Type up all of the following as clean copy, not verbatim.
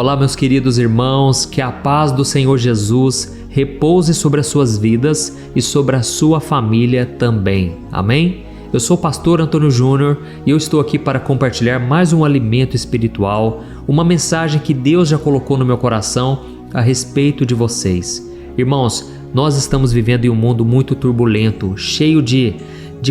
Olá, meus queridos irmãos, que a paz do Senhor Jesus repouse sobre as suas vidas e sobre a sua família também. Amém? Eu sou o pastor Antônio Júnior e eu estou aqui para compartilhar mais um alimento espiritual, uma mensagem que Deus já colocou no meu coração a respeito de vocês. Irmãos, nós estamos vivendo em um mundo muito turbulento, cheio de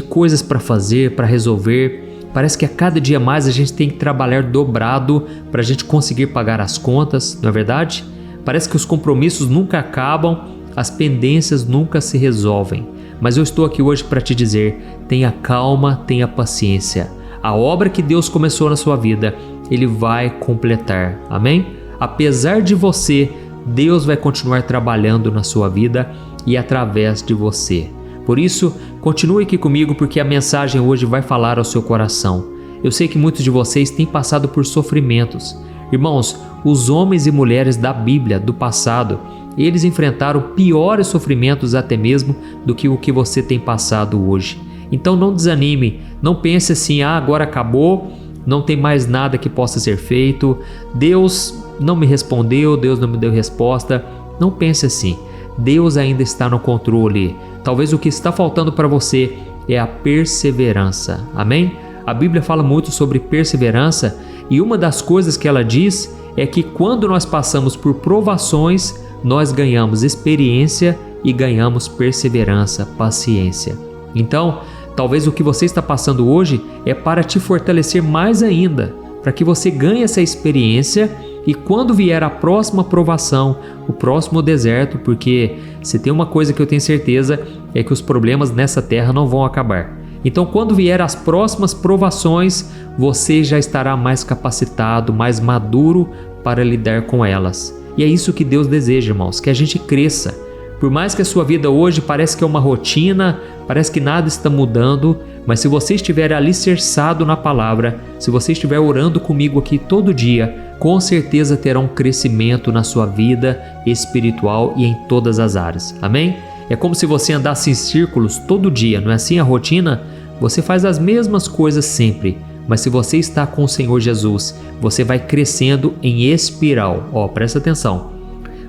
coisas para fazer, para resolver. Parece que a cada dia mais a gente tem que trabalhar dobrado para a gente conseguir pagar as contas, não é verdade? Parece que os compromissos nunca acabam, as pendências nunca se resolvem. Mas eu estou aqui hoje para te dizer, tenha calma, tenha paciência. A obra que Deus começou na sua vida, Ele vai completar, amém? Apesar de você, Deus vai continuar trabalhando na sua vida e através de você. Por isso, continue aqui comigo porque a mensagem hoje vai falar ao seu coração. Eu sei que muitos de vocês têm passado por sofrimentos. Irmãos, os homens e mulheres da Bíblia, do passado, eles enfrentaram piores sofrimentos até mesmo do que o que você tem passado hoje. Então não desanime, não pense assim, agora acabou, não tem mais nada que possa ser feito, Deus não me respondeu, Deus não me deu resposta. Não pense assim. Deus ainda está no controle. Talvez o que está faltando para você é a perseverança. Amém? A Bíblia fala muito sobre perseverança e uma das coisas que ela diz é que quando nós passamos por provações, nós ganhamos experiência e ganhamos perseverança, paciência. Então, talvez o que você está passando hoje é para te fortalecer mais ainda, para que você ganhe essa experiência. E quando vier a próxima provação, o próximo deserto, porque se tem uma coisa que eu tenho certeza é que os problemas nessa terra não vão acabar. Então quando vier as próximas provações, você já estará mais capacitado, mais maduro para lidar com elas. E é isso que Deus deseja, irmãos, que a gente cresça. Por mais que a sua vida hoje parece que é uma rotina, parece que nada está mudando, mas se você estiver alicerçado na palavra, se você estiver orando comigo aqui todo dia, com certeza terá um crescimento na sua vida espiritual e em todas as áreas. Amém? É como se você andasse em círculos todo dia, não é assim a rotina? Você faz as mesmas coisas sempre, mas se você está com o Senhor Jesus, você vai crescendo em espiral. Presta atenção.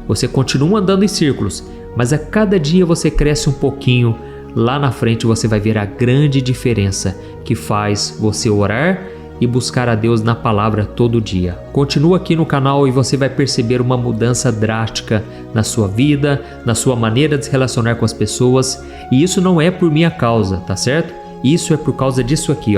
Você continua andando em círculos, mas a cada dia você cresce um pouquinho. Lá na frente você vai ver a grande diferença que faz você orar e buscar a Deus na palavra todo dia. Continua aqui no canal e você vai perceber uma mudança drástica na sua vida, na sua maneira de se relacionar com as pessoas. E isso não é por minha causa, tá certo? Isso é por causa disso aqui,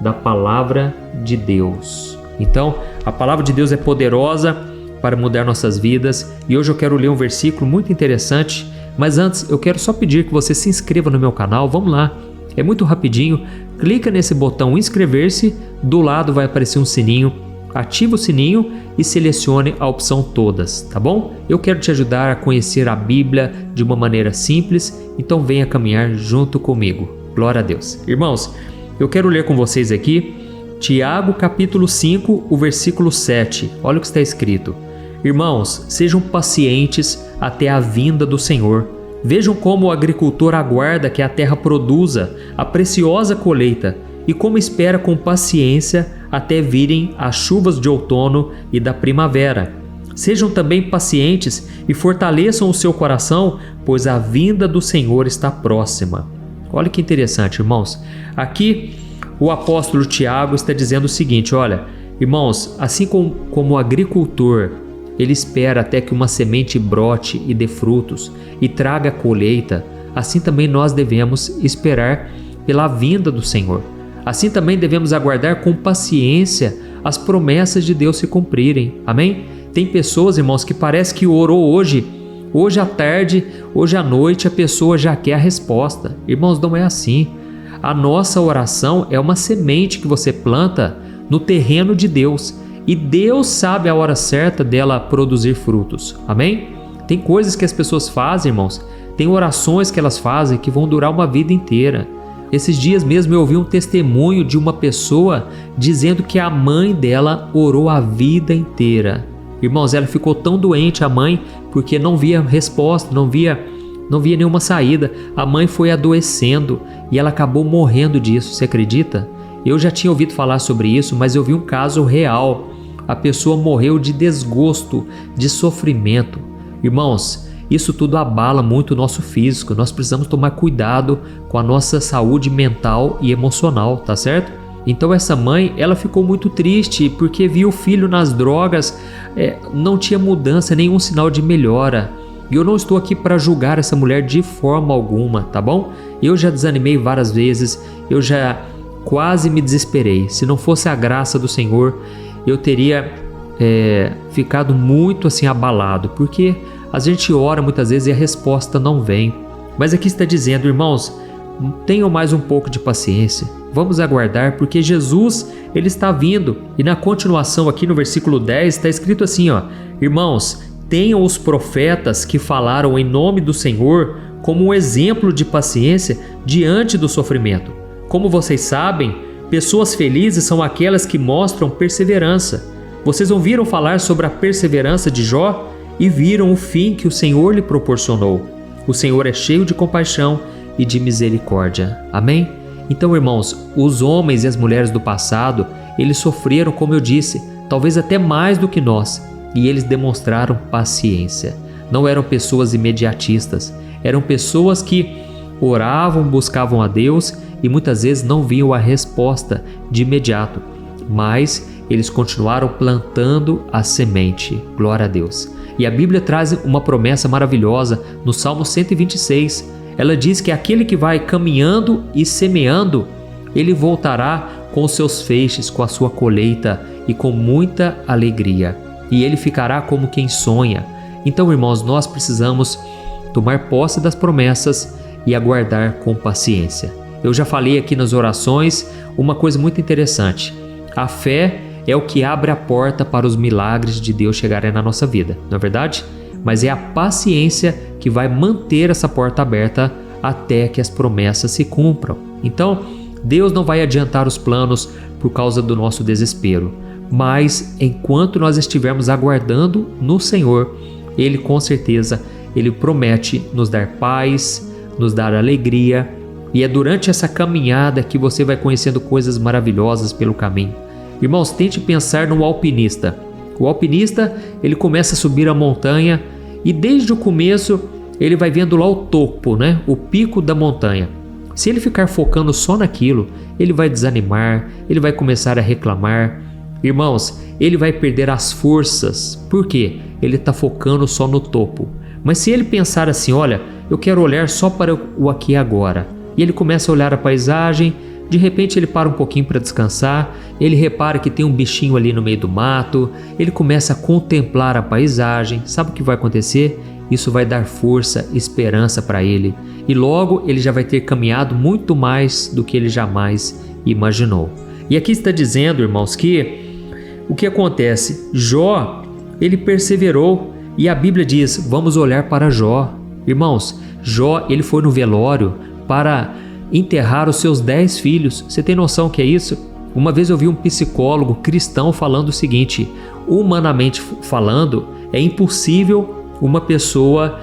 da palavra de Deus. Então, a palavra de Deus é poderosa para mudar nossas vidas. E hoje eu quero ler um versículo muito interessante. Mas antes, eu quero só pedir que você se inscreva no meu canal. Vamos lá. É muito rapidinho, clica nesse botão inscrever-se, do lado vai aparecer um sininho, ativa o sininho e selecione a opção todas, tá bom? Eu quero te ajudar a conhecer a Bíblia de uma maneira simples, então venha caminhar junto comigo. Glória a Deus. Irmãos, eu quero ler com vocês aqui Tiago capítulo 5, o versículo 7. Olha o que está escrito. Irmãos, sejam pacientes até a vinda do Senhor. Vejam como o agricultor aguarda que a terra produza a preciosa colheita e como espera com paciência até virem as chuvas de outono e da primavera. Sejam também pacientes e fortaleçam o seu coração, pois a vinda do Senhor está próxima. Olha que interessante, irmãos. Aqui o apóstolo Tiago está dizendo o seguinte, olha, irmãos, assim como o agricultor, ele espera até que uma semente brote e dê frutos e traga a colheita, assim também nós devemos esperar pela vinda do Senhor. Assim também devemos aguardar com paciência as promessas de Deus se cumprirem. Amém? Tem pessoas, irmãos, que parece que orou hoje à tarde, hoje à noite, a pessoa já quer a resposta. Irmãos, não é assim. A nossa oração é uma semente que você planta no terreno de Deus. E Deus sabe a hora certa dela produzir frutos. Amém? Tem coisas que as pessoas fazem, irmãos. Tem orações que elas fazem que vão durar uma vida inteira. Esses dias mesmo eu ouvi um testemunho de uma pessoa dizendo que a mãe dela orou a vida inteira. Irmãos, ela ficou tão doente, a mãe, porque não via resposta, não via nenhuma saída. A mãe foi adoecendo e ela acabou morrendo disso. Você acredita? Eu já tinha ouvido falar sobre isso, mas eu vi um caso real. a pessoa morreu de desgosto, de sofrimento. Irmãos, isso tudo abala muito o nosso físico. Nós precisamos tomar cuidado com a nossa saúde mental e emocional, tá certo? Então essa mãe, ela ficou muito triste porque viu o filho nas drogas, não tinha mudança, nenhum sinal de melhora. E eu não estou aqui para julgar essa mulher de forma alguma, tá bom? Eu já desanimei várias vezes, eu já quase me desesperei. Se não fosse a graça do Senhor, eu teria ficado muito assim abalado, porque a gente ora muitas vezes e a resposta não vem. Mas aqui está dizendo, irmãos, tenham mais um pouco de paciência. Vamos aguardar, porque Jesus, ele está vindo. E na continuação aqui no versículo 10 está escrito assim, ó: irmãos, tenham os profetas que falaram em nome do Senhor como um exemplo de paciência diante do sofrimento. Como vocês sabem, pessoas felizes são aquelas que mostram perseverança. Vocês ouviram falar sobre a perseverança de Jó e viram o fim que o Senhor lhe proporcionou. O Senhor é cheio de compaixão e de misericórdia. Amém? Então, irmãos, os homens e as mulheres do passado, eles sofreram, como eu disse, talvez até mais do que nós, e eles demonstraram paciência. Não eram pessoas imediatistas, eram pessoas que oravam, buscavam a Deus e muitas vezes não viam a resposta de imediato, mas eles continuaram plantando a semente. Glória a Deus. E a Bíblia traz uma promessa maravilhosa no Salmo 126. Ela diz que aquele que vai caminhando e semeando, ele voltará com os seus feixes, com a sua colheita e com muita alegria. E ele ficará como quem sonha. Então, irmãos, nós precisamos tomar posse das promessas e aguardar com paciência. Eu já falei aqui nas orações uma coisa muito interessante. A fé é o que abre a porta para os milagres de Deus chegarem na nossa vida, não é verdade? Mas é a paciência que vai manter essa porta aberta até que as promessas se cumpram. Então, Deus não vai adiantar os planos por causa do nosso desespero, mas enquanto nós estivermos aguardando no Senhor, Ele com certeza, Ele promete nos dar paz, nos dar alegria, e é durante essa caminhada que você vai conhecendo coisas maravilhosas pelo caminho. Irmãos, tente pensar no alpinista. O alpinista, ele começa a subir a montanha e desde o começo ele vai vendo lá o topo, o pico da montanha. Se ele ficar focando só naquilo, ele vai desanimar, ele vai começar a reclamar. Irmãos, ele vai perder as forças. Por quê? Ele está focando só no topo. Mas se ele pensar assim, olha, eu quero olhar só para o aqui e agora, e ele começa a olhar a paisagem, de repente ele para um pouquinho para descansar, ele repara que tem um bichinho ali no meio do mato, ele começa a contemplar a paisagem. Sabe o que vai acontecer? Isso vai dar força, esperança para ele, e logo ele já vai ter caminhado muito mais do que ele jamais imaginou. E aqui está dizendo, irmãos, que o que acontece? Jó, ele perseverou, e a Bíblia diz, vamos olhar para Jó. Irmãos, Jó, ele foi no velório para enterrar os seus 10 filhos. Você tem noção que é isso? Uma vez eu vi um psicólogo cristão falando o seguinte: humanamente falando, é impossível uma pessoa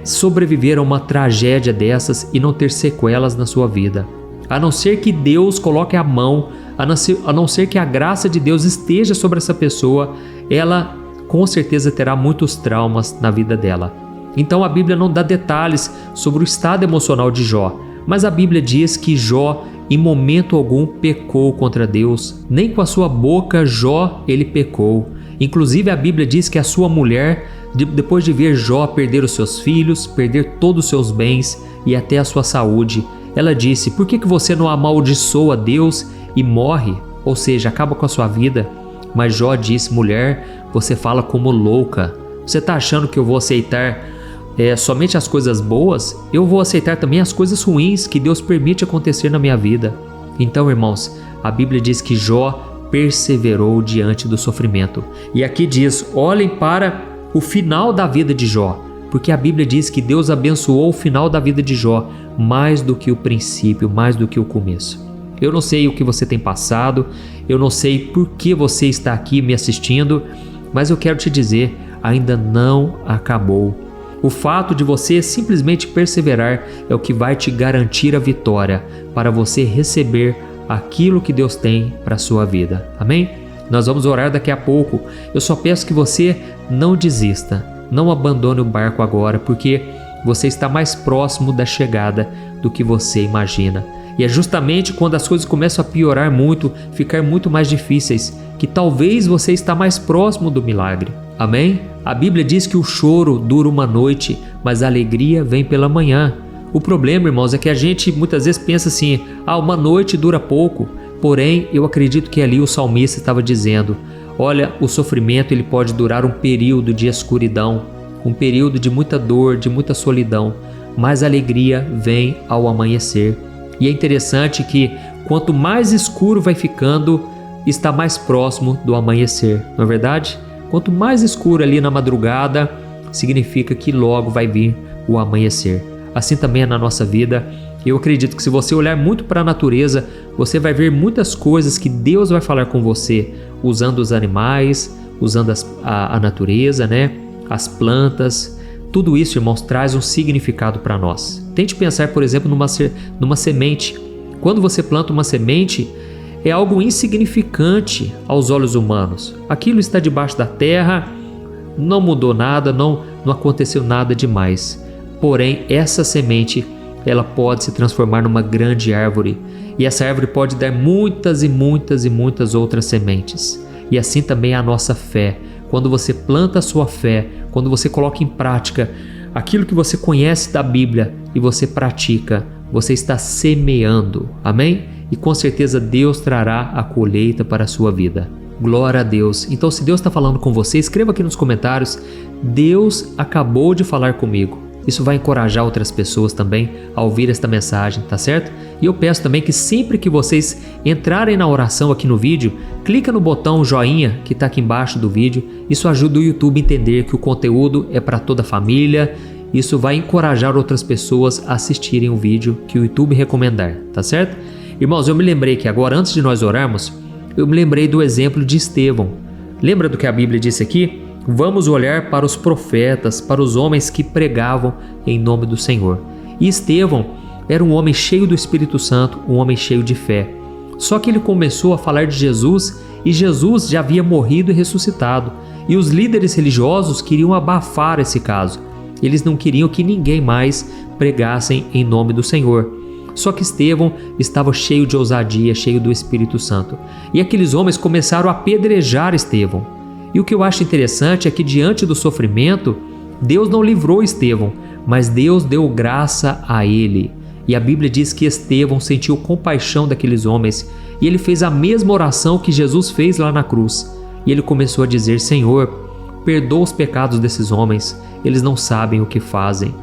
sobreviver a uma tragédia dessas e não ter sequelas na sua vida. A não ser que Deus coloque a mão, a não ser que a graça de Deus esteja sobre essa pessoa, ela com certeza terá muitos traumas na vida dela. Então a Bíblia não dá detalhes sobre o estado emocional de Jó, mas a Bíblia diz que Jó em momento algum pecou contra Deus, nem com a sua boca Jó ele pecou. Inclusive a Bíblia diz que a sua mulher, depois de ver Jó perder os seus filhos, perder todos os seus bens e até a sua saúde, ela disse, por que você não amaldiçoa Deus e morre? Ou seja, acaba com a sua vida. Mas Jó disse, mulher, você fala como louca. Você está achando que eu vou aceitar somente as coisas boas? Eu vou aceitar também as coisas ruins que Deus permite acontecer na minha vida. Então, irmãos, a Bíblia diz que Jó perseverou diante do sofrimento. E aqui diz, olhem para o final da vida de Jó, porque a Bíblia diz que Deus abençoou o final da vida de Jó mais do que o princípio, mais do que o começo. Eu não sei o que você tem passado, eu não sei por que você está aqui me assistindo, mas eu quero te dizer, ainda não acabou. O fato de você simplesmente perseverar é o que vai te garantir a vitória para você receber aquilo que Deus tem para a sua vida. Amém? Nós vamos orar daqui a pouco. Eu só peço que você não desista, não abandone o barco agora, porque você está mais próximo da chegada do que você imagina. E é justamente quando as coisas começam a piorar muito, ficar muito mais difíceis, que talvez você está mais próximo do milagre. Amém? A Bíblia diz que o choro dura uma noite, mas a alegria vem pela manhã. O problema, irmãos, é que a gente muitas vezes pensa assim, uma noite dura pouco. Porém, eu acredito que ali o salmista estava dizendo, olha, o sofrimento ele pode durar um período de escuridão, um período de muita dor, de muita solidão, mas a alegria vem ao amanhecer. E é interessante que quanto mais escuro vai ficando, está mais próximo do amanhecer, não é verdade? Quanto mais escuro ali na madrugada, significa que logo vai vir o amanhecer. Assim também é na nossa vida. Eu acredito que se você olhar muito para a natureza, você vai ver muitas coisas que Deus vai falar com você, usando os animais, usando a natureza, né? As plantas. Tudo isso, irmãos, traz um significado para nós. Tente pensar, por exemplo, numa semente. Quando você planta uma semente, é algo insignificante aos olhos humanos. Aquilo está debaixo da terra, não mudou nada, não aconteceu nada demais. Porém, essa semente, ela pode se transformar numa grande árvore. E essa árvore pode dar muitas e muitas e muitas outras sementes. E assim também é a nossa fé. Quando você planta a sua fé, quando você coloca em prática aquilo que você conhece da Bíblia e você pratica, você está semeando. Amém? E com certeza Deus trará a colheita para a sua vida. Glória a Deus. Então, se Deus está falando com você, escreva aqui nos comentários, Deus acabou de falar comigo. Isso vai encorajar outras pessoas também a ouvir esta mensagem, tá certo? E eu peço também que sempre que vocês entrarem na oração aqui no vídeo, clica no botão joinha que está aqui embaixo do vídeo. Isso ajuda o YouTube a entender que o conteúdo é para toda a família. Isso vai encorajar outras pessoas a assistirem o vídeo que o YouTube recomendar, tá certo? Irmãos, eu me lembrei que agora, antes de nós orarmos, eu me lembrei do exemplo de Estevão. Lembra do que a Bíblia disse aqui? Vamos olhar para os profetas, para os homens que pregavam em nome do Senhor. E Estevão era um homem cheio do Espírito Santo, um homem cheio de fé. Só que ele começou a falar de Jesus e Jesus já havia morrido e ressuscitado. E os líderes religiosos queriam abafar esse caso. Eles não queriam que ninguém mais pregassem em nome do Senhor. Só que Estevão estava cheio de ousadia, cheio do Espírito Santo. E aqueles homens começaram a apedrejar Estevão. E o que eu acho interessante é que diante do sofrimento, Deus não livrou Estevão, mas Deus deu graça a ele. E a Bíblia diz que Estevão sentiu compaixão daqueles homens e ele fez a mesma oração que Jesus fez lá na cruz. E ele começou a dizer, Senhor, perdoa os pecados desses homens, eles não sabem o que fazem.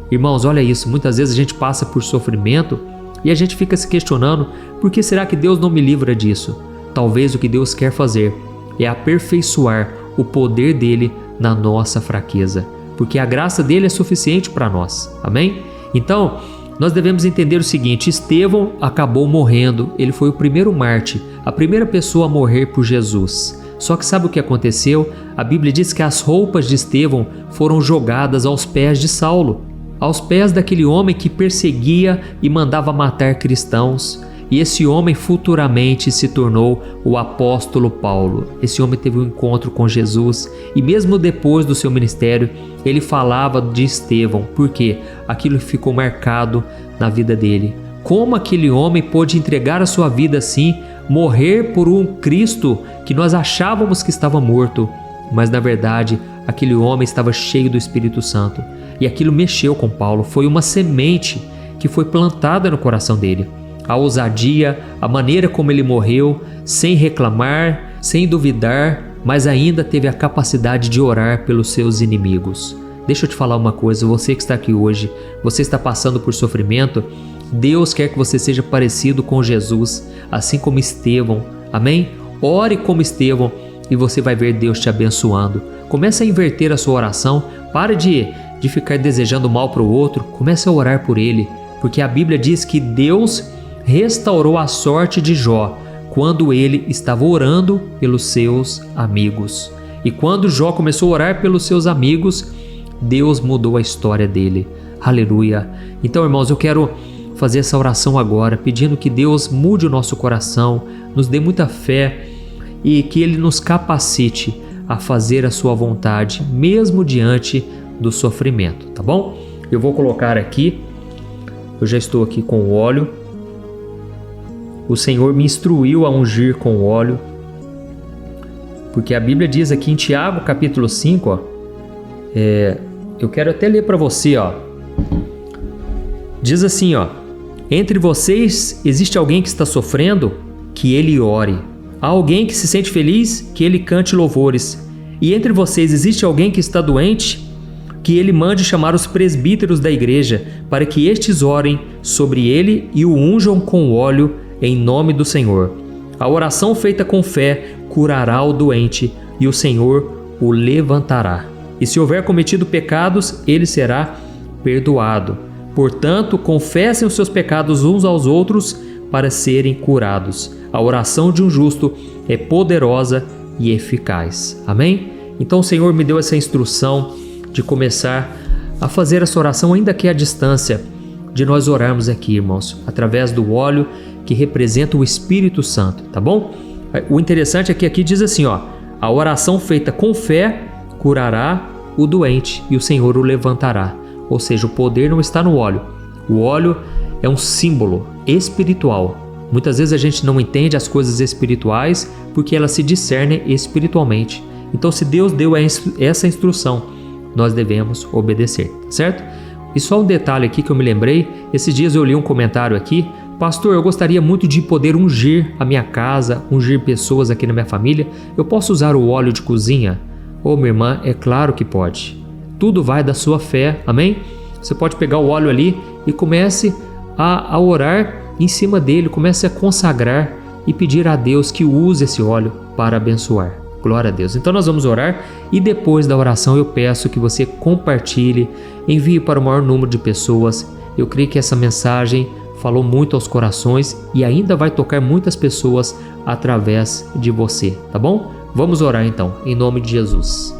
Irmãos, olha isso, muitas vezes a gente passa por sofrimento e a gente fica se questionando, por que será que Deus não me livra disso? Talvez o que Deus quer fazer é aperfeiçoar o poder dele na nossa fraqueza, porque a graça dele é suficiente para nós, amém? Então, nós devemos entender o seguinte, Estevão acabou morrendo, ele foi o primeiro mártir, a primeira pessoa a morrer por Jesus. Só que sabe o que aconteceu? A Bíblia diz que as roupas de Estevão foram jogadas aos pés de Saulo, aos pés daquele homem que perseguia e mandava matar cristãos. E esse homem futuramente se tornou o apóstolo Paulo. Esse homem teve um encontro com Jesus e mesmo depois do seu ministério, ele falava de Estevão, porque aquilo ficou marcado na vida dele. Como aquele homem pôde entregar a sua vida assim, morrer por um Cristo que nós achávamos que estava morto, mas na verdade aquele homem estava cheio do Espírito Santo. E aquilo mexeu com Paulo, foi uma semente que foi plantada no coração dele. A ousadia, a maneira como ele morreu, sem reclamar, sem duvidar, mas ainda teve a capacidade de orar pelos seus inimigos. Deixa eu te falar uma coisa, você que está aqui hoje, você está passando por sofrimento, Deus quer que você seja parecido com Jesus, assim como Estevão, amém? Ore como Estevão e você vai ver Deus te abençoando. Comece a inverter a sua oração, pare de ficar desejando mal para o outro, comece a orar por ele, porque a Bíblia diz que Deus restaurou a sorte de Jó quando ele estava orando pelos seus amigos. E quando Jó começou a orar pelos seus amigos, Deus mudou a história dele. Aleluia! Então, irmãos, eu quero fazer essa oração agora, pedindo que Deus mude o nosso coração, nos dê muita fé e que Ele nos capacite a fazer a sua vontade, mesmo diante do sofrimento, tá bom? Eu vou colocar aqui, eu já estou aqui com o óleo. O Senhor me instruiu a ungir com o óleo, porque a Bíblia diz aqui em Tiago capítulo 5, ó, eu quero até ler para você, ó. Diz assim, ó: entre vocês existe alguém que está sofrendo? Que ele ore. Há alguém que se sente feliz? Que ele cante louvores. E entre vocês existe alguém que está doente? Que ele mande chamar os presbíteros da igreja, para que estes orem sobre ele e o unjam com óleo em nome do Senhor. A oração feita com fé curará o doente, e o Senhor o levantará. E se houver cometido pecados, ele será perdoado. Portanto, confessem os seus pecados uns aos outros para serem curados. A oração de um justo é poderosa e eficaz. Amém? Então o Senhor me deu essa instrução de começar a fazer essa oração, ainda que à distância, de nós orarmos aqui, irmãos, através do óleo que representa o Espírito Santo, tá bom? O interessante é que aqui diz assim, ó: a oração feita com fé curará o doente e o Senhor o levantará. Ou seja, o poder não está no óleo. O óleo é um símbolo espiritual. Muitas vezes a gente não entende as coisas espirituais porque elas se discernem espiritualmente. Então, se Deus deu essa instrução, nós devemos obedecer, certo? E só um detalhe aqui que eu me lembrei, esses dias eu li um comentário aqui: pastor, eu gostaria muito de poder ungir a minha casa, ungir pessoas aqui na minha família. Eu posso usar o óleo de cozinha? Ô, minha irmã, é claro que pode. Tudo vai da sua fé, amém? Você pode pegar o óleo ali e comece a orar em cima dele, comece a consagrar e pedir a Deus que use esse óleo para abençoar. Glória a Deus. Então nós vamos orar e depois da oração eu peço que você compartilhe, envie para o maior número de pessoas. Eu creio que essa mensagem falou muito aos corações e ainda vai tocar muitas pessoas através de você, tá bom? Vamos orar então, em nome de Jesus.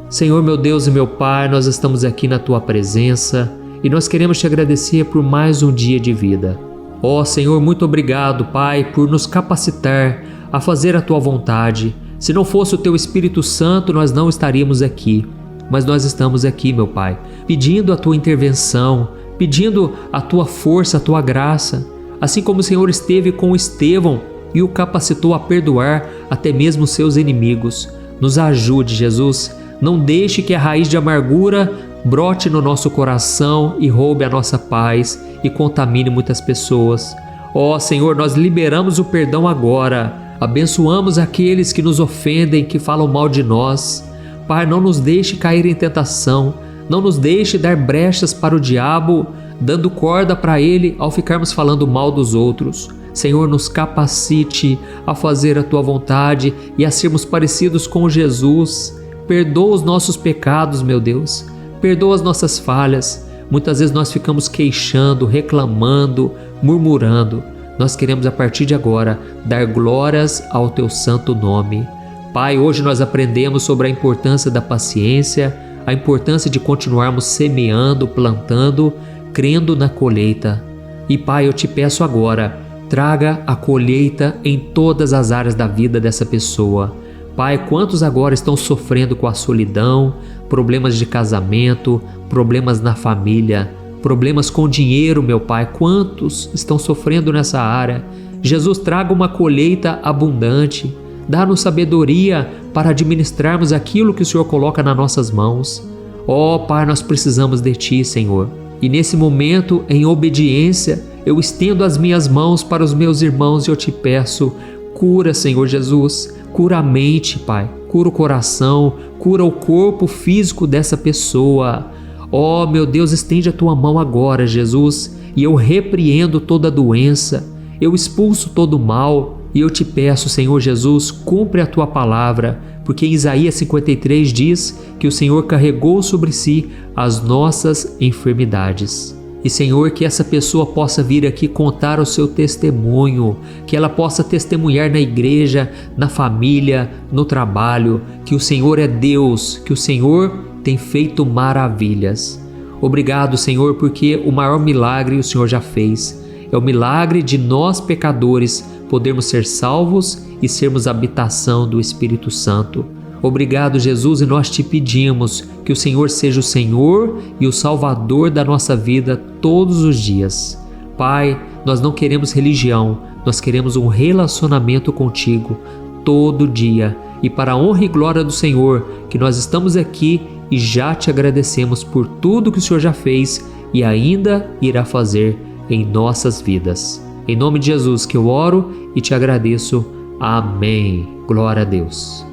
Senhor, meu Deus e meu Pai, nós estamos aqui na Tua presença e nós queremos Te agradecer por mais um dia de vida. Ó Senhor, muito obrigado, Pai, por nos capacitar a fazer a Tua vontade. Se não fosse o Teu Espírito Santo, nós não estaríamos aqui. Mas nós estamos aqui, meu Pai, pedindo a Tua intervenção, pedindo a Tua força, a Tua graça. Assim como o Senhor esteve com Estevão e o capacitou a perdoar até mesmo seus inimigos. Nos ajude, Jesus. Não deixe que a raiz de amargura brote no nosso coração e roube a nossa paz e contamine muitas pessoas. Ó Senhor, nós liberamos o perdão agora. Abençoamos aqueles que nos ofendem, que falam mal de nós. Pai, não nos deixe cair em tentação. Não nos deixe dar brechas para o diabo, dando corda para ele ao ficarmos falando mal dos outros. Senhor, nos capacite a fazer a Tua vontade e a sermos parecidos com Jesus. Perdoa os nossos pecados, meu Deus. Perdoa as nossas falhas. Muitas vezes nós ficamos queixando, reclamando, murmurando. Nós queremos, a partir de agora, dar glórias ao Teu santo nome. Pai, hoje nós aprendemos sobre a importância da paciência, a importância de continuarmos semeando, plantando, crendo na colheita. E Pai, eu Te peço agora, traga a colheita em todas as áreas da vida dessa pessoa. Pai, quantos agora estão sofrendo com a solidão, problemas de casamento, problemas na família, problemas com dinheiro, meu Pai, quantos estão sofrendo nessa área? Jesus, traga uma colheita abundante, dá-nos sabedoria para administrarmos aquilo que o Senhor coloca nas nossas mãos. Ó Pai, nós precisamos de Ti, Senhor. E nesse momento, em obediência, eu estendo as minhas mãos para os meus irmãos e eu Te peço, cura, Senhor Jesus, cura a mente, Pai, cura o coração, cura o corpo físico dessa pessoa. Ó, meu Deus, estende a Tua mão agora, Jesus, e eu repreendo toda doença, eu expulso todo mal, e eu Te peço, Senhor Jesus, cumpre a Tua palavra, porque em Isaías 53 diz que o Senhor carregou sobre si as nossas enfermidades. E, Senhor, que essa pessoa possa vir aqui contar o seu testemunho, que ela possa testemunhar na igreja, na família, no trabalho, que o Senhor é Deus, que o Senhor tem feito maravilhas. Obrigado, Senhor, porque o maior milagre o Senhor já fez. É o milagre de nós, pecadores, podermos ser salvos e sermos habitação do Espírito Santo. Obrigado, Jesus, e nós te pedimos que o Senhor seja o Senhor e o Salvador da nossa vida todos os dias. Pai, nós não queremos religião, nós queremos um relacionamento contigo todo dia. E para a honra e glória do Senhor, que nós estamos aqui e já te agradecemos por tudo que o Senhor já fez e ainda irá fazer em nossas vidas. Em nome de Jesus que eu oro e te agradeço. Amém. Glória a Deus.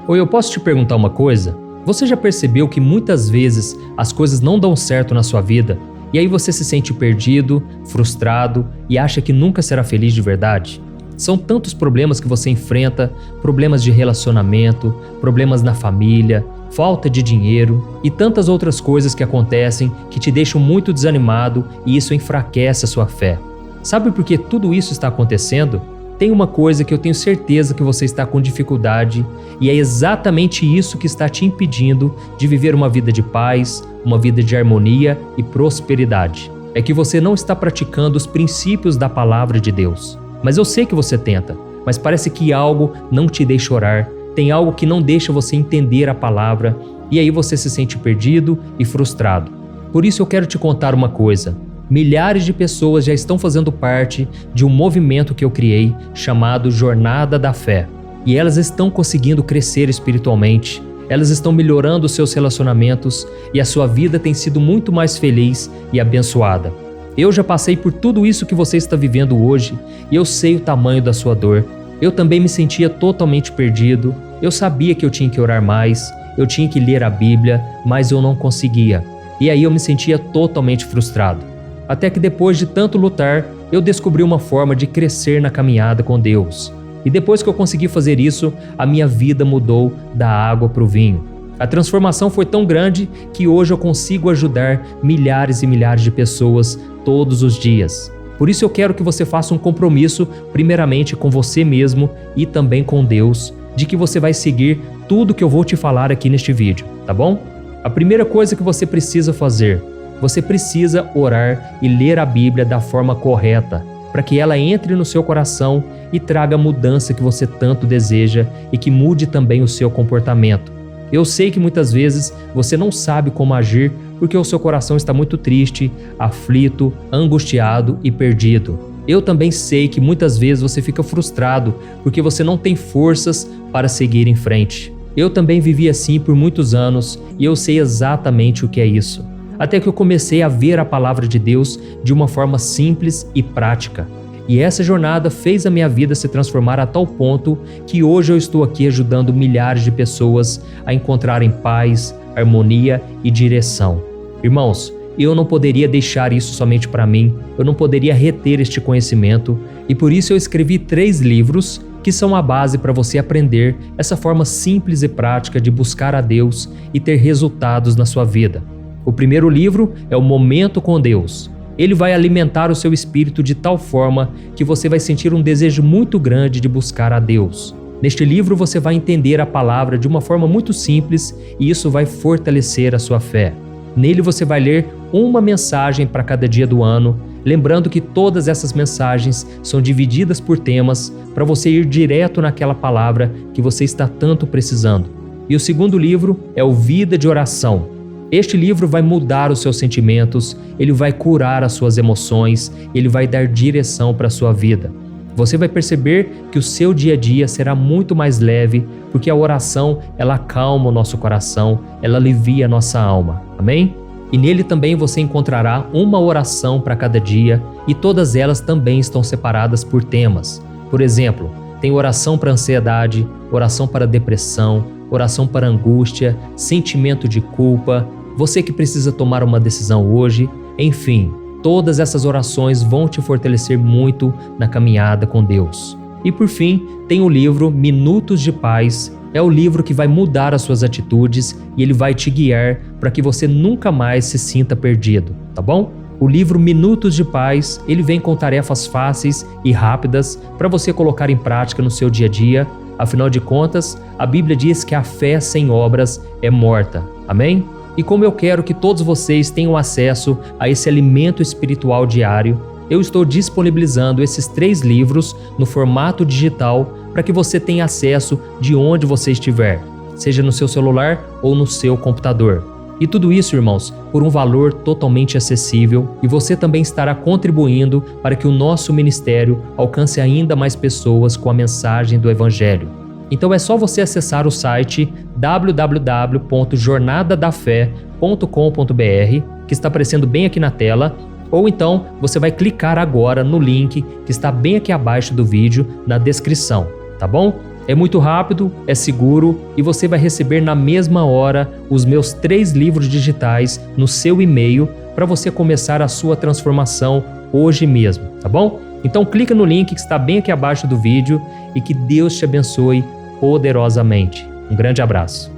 Oi, eu posso te perguntar uma coisa? Você já percebeu que muitas vezes as coisas não dão certo na sua vida e aí você se sente perdido, frustrado e acha que nunca será feliz de verdade? São tantos problemas que você enfrenta, problemas de relacionamento, problemas na família, falta de dinheiro e tantas outras coisas que acontecem que te deixam muito desanimado e isso enfraquece a sua fé. Sabe por que tudo isso está acontecendo? Tem uma coisa que eu tenho certeza que você está com dificuldade e é exatamente isso que está te impedindo de viver uma vida de paz, uma vida de harmonia e prosperidade. É que você não está praticando os princípios da palavra de Deus. Mas eu sei que você tenta, mas parece que algo não te deixa orar, tem algo que não deixa você entender a palavra e aí você se sente perdido e frustrado. Por isso eu quero te contar uma coisa. Milhares de pessoas já estão fazendo parte de um movimento que eu criei chamado Jornada da Fé. E elas estão conseguindo crescer espiritualmente, elas estão melhorando os seus relacionamentos e a sua vida tem sido muito mais feliz e abençoada. Eu já passei por tudo isso que você está vivendo hoje e eu sei o tamanho da sua dor. Eu também me sentia totalmente perdido, eu sabia que eu tinha que orar mais, eu tinha que ler a Bíblia, mas eu não conseguia. E aí eu me sentia totalmente frustrado. Até que depois de tanto lutar, eu descobri uma forma de crescer na caminhada com Deus. E depois que eu consegui fazer isso, a minha vida mudou da água para o vinho. A transformação foi tão grande que hoje eu consigo ajudar milhares e milhares de pessoas todos os dias. Por isso eu quero que você faça um compromisso, primeiramente com você mesmo e também com Deus, de que você vai seguir tudo que eu vou te falar aqui neste vídeo, tá bom? A primeira coisa que você precisa fazer, você precisa orar e ler a Bíblia da forma correta, para que ela entre no seu coração e traga a mudança que você tanto deseja e que mude também o seu comportamento. Eu sei que muitas vezes você não sabe como agir porque o seu coração está muito triste, aflito, angustiado e perdido. Eu também sei que muitas vezes você fica frustrado porque você não tem forças para seguir em frente. Eu também vivi assim por muitos anos e eu sei exatamente o que é isso. Até que eu comecei a ver a palavra de Deus de uma forma simples e prática. E essa jornada fez a minha vida se transformar a tal ponto que hoje eu estou aqui ajudando milhares de pessoas a encontrarem paz, harmonia e direção. Irmãos, eu não poderia deixar isso somente para mim, eu não poderia reter este conhecimento e por isso eu escrevi 3 livros que são a base para você aprender essa forma simples e prática de buscar a Deus e ter resultados na sua vida. O primeiro livro é o Momento com Deus. Ele vai alimentar o seu espírito de tal forma que você vai sentir um desejo muito grande de buscar a Deus. Neste livro você vai entender a palavra de uma forma muito simples e isso vai fortalecer a sua fé. Nele você vai ler uma mensagem para cada dia do ano, lembrando que todas essas mensagens são divididas por temas para você ir direto naquela palavra que você está tanto precisando. E o segundo livro é o Vida de Oração. Este livro vai mudar os seus sentimentos, ele vai curar as suas emoções, ele vai dar direção para a sua vida. Você vai perceber que o seu dia a dia será muito mais leve, porque a oração, ela acalma o nosso coração, ela alivia a nossa alma. Amém? E nele também você encontrará uma oração para cada dia e todas elas também estão separadas por temas. Por exemplo, tem oração para ansiedade, oração para depressão, oração para angústia, sentimento de culpa, você que precisa tomar uma decisão hoje, enfim, todas essas orações vão te fortalecer muito na caminhada com Deus. E por fim, tem o livro Minutos de Paz, é o livro que vai mudar as suas atitudes e ele vai te guiar para que você nunca mais se sinta perdido, tá bom? O livro Minutos de Paz, ele vem com tarefas fáceis e rápidas para você colocar em prática no seu dia a dia. Afinal de contas, a Bíblia diz que a fé sem obras é morta. Amém? E como eu quero que todos vocês tenham acesso a esse alimento espiritual diário, eu estou disponibilizando esses 3 livros no formato digital para que você tenha acesso de onde você estiver, seja no seu celular ou no seu computador. E tudo isso, irmãos, por um valor totalmente acessível, e você também estará contribuindo para que o nosso ministério alcance ainda mais pessoas com a mensagem do Evangelho. Então é só você acessar o site www.jornadadafé.com.br, que está aparecendo bem aqui na tela, ou então você vai clicar agora no link que está bem aqui abaixo do vídeo, na descrição, tá bom? É muito rápido, é seguro e você vai receber na mesma hora os meus 3 livros digitais no seu e-mail para você começar a sua transformação hoje mesmo, tá bom? Então clica no link que está bem aqui abaixo do vídeo e que Deus te abençoe poderosamente. Um grande abraço.